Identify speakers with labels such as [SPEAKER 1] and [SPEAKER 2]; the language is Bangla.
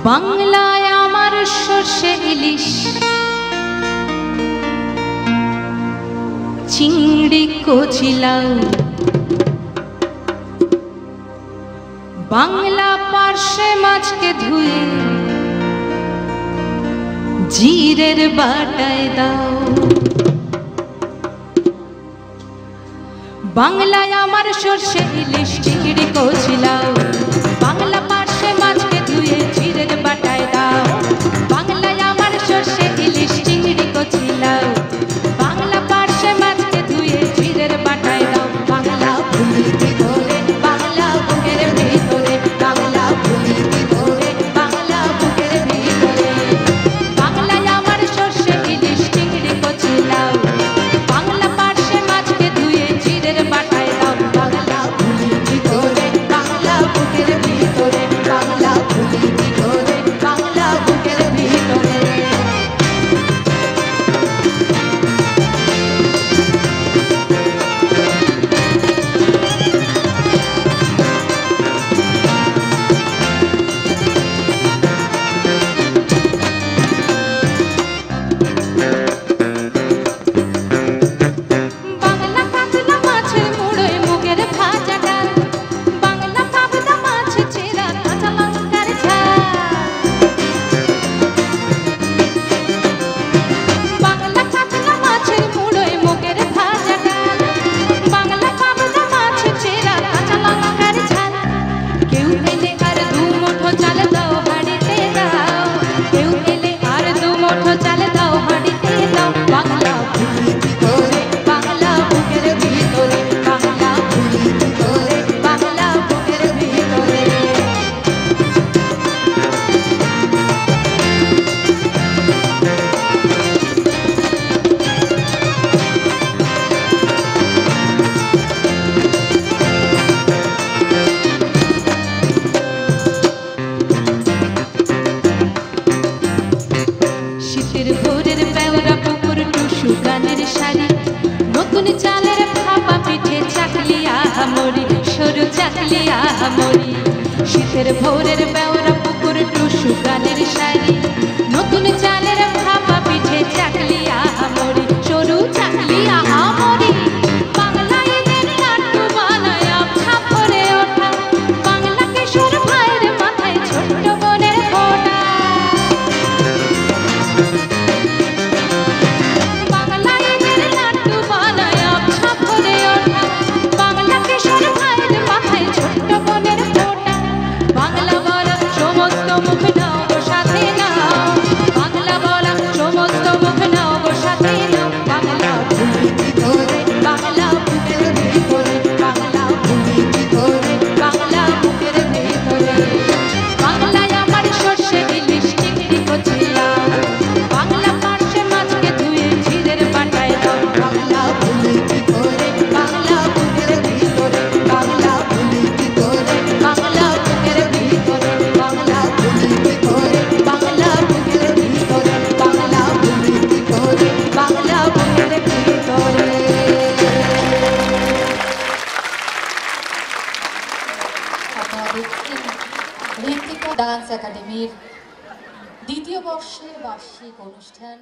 [SPEAKER 1] বাংলায় আমার সর্ষে ইলিশ চিংড়ি কচিলাও, বাংলা পার্শে মাছকে ধুয়ে জিরের বাটায় দাও। বাংলায় আমার সর্ষে ইলিশ চিংড়ি কচিলাও, বাংলা পার্শে মাছকে ধুয়ে জিরের বাটায় দাও। বাংলায় আমার সর্ষে ইলিশ চিংড়ি কচিলাও, বাংলা পার্শে মাছকে ধুয়ে জিরের বাটায় দাও। বাংলা ভুলি ভিতরে, বাংলা বুকের ভিতরে, বাংলা ভুলি ভিতরে, বাংলা বুকের ভিতরে। বাংলায় আমার সর্ষে ইলিশ চিংড়ি কচিলাও, বাংলা পার্শে মাছকে ধুয়ে জিরের বাটায় দাও। বাংলা ভুলি ভিতরে, বাংলা বুকের ভিতরে, বাংলা ভুলি ভিতরে, বাংলা বুকের ভিতরে। বাংলা কাতলা মাছের মুড়োয় মুগের ভাজা ডাল, বাংলা পাবদা মাছ চেরা কাঁচা লঙ্কার ঝাল। বাংলা কাতলা মাছের মুড়োয় মুগের ভাজা ডাল, বাংলা পাবদা মাছ চেরা কাঁচা লঙ্কার ঝাল। কেউ এলে আর দু মুঠো চাল দাও হাঁড়িতে দাও, কেউ এলে আর দু মুঠো চাল দাও হাঁড়িতে দাও। বাংলা ভুলি ভিতরে, বাংলা বুকের ভিতরে, বাংলা ভুলি ভিতরে, বাংলা বুকের ভিতরে। শীতের ভোরের বেওরা পুকুর টুসু গানের শাড়ি, নতুন চালের ভাপা পিঠে চাকলি আহামরি, সরু চাকলি আহামরি। শীতের ভোরের বেওরা পুকুর টুসু গানের শাড়ি, নতুন চালের ভাপা পিঠে চাকলি আহামরি, সরু চাকলি আহামরি। বাংলা ঈদের লাড্ডু বানায় আবছা ভরে ওঠা, বাংলা কিশোর ভাইয়ের মাথায় ছোট্ট বোনের ফোঁটা। বাংলা ঈদের লাড্ডু বানায় আবছা ভরে ওঠা, বাংলা কিশোর ভাইয়ের মাথায় ছোট্ট বোনের ফোঁটা। বাংলা বলা সমস্ত মুখ নাও গো সাথে নাও, বাংলা বলা সমস্ত মুখ নাও গো সাথে নাও। বাংলা ভুলি ভিতরে, বাংলা বুকের ভিতরে, বাংলা ভুলি ভিতরে, বাংলা বুকের ভিতরে। বাংলায় আমার সর্ষে ইলিশ চিংড়ি কচিলাও, বাংলা পার্শে মাছকে ধুয়ে জিরের বাটায় দাও। বাংলা ভুলি ভিতরে, বাংলা বুকের ভিতরে, বাংলা ভুলি ভিতরে, বাংলা বুকের ভিতরে, বাংলা ভুলি ভিতরে, বাংলা বুকের ভিতরে, বাংলা ভুলি ভিতরে, বাংলা বুকের ভিতরে।
[SPEAKER 2] আপনারা দেখছেন ঋত্বিকা ডান্স একাডেমির দ্বিতীয় বর্ষের বার্ষিক অনুষ্ঠান।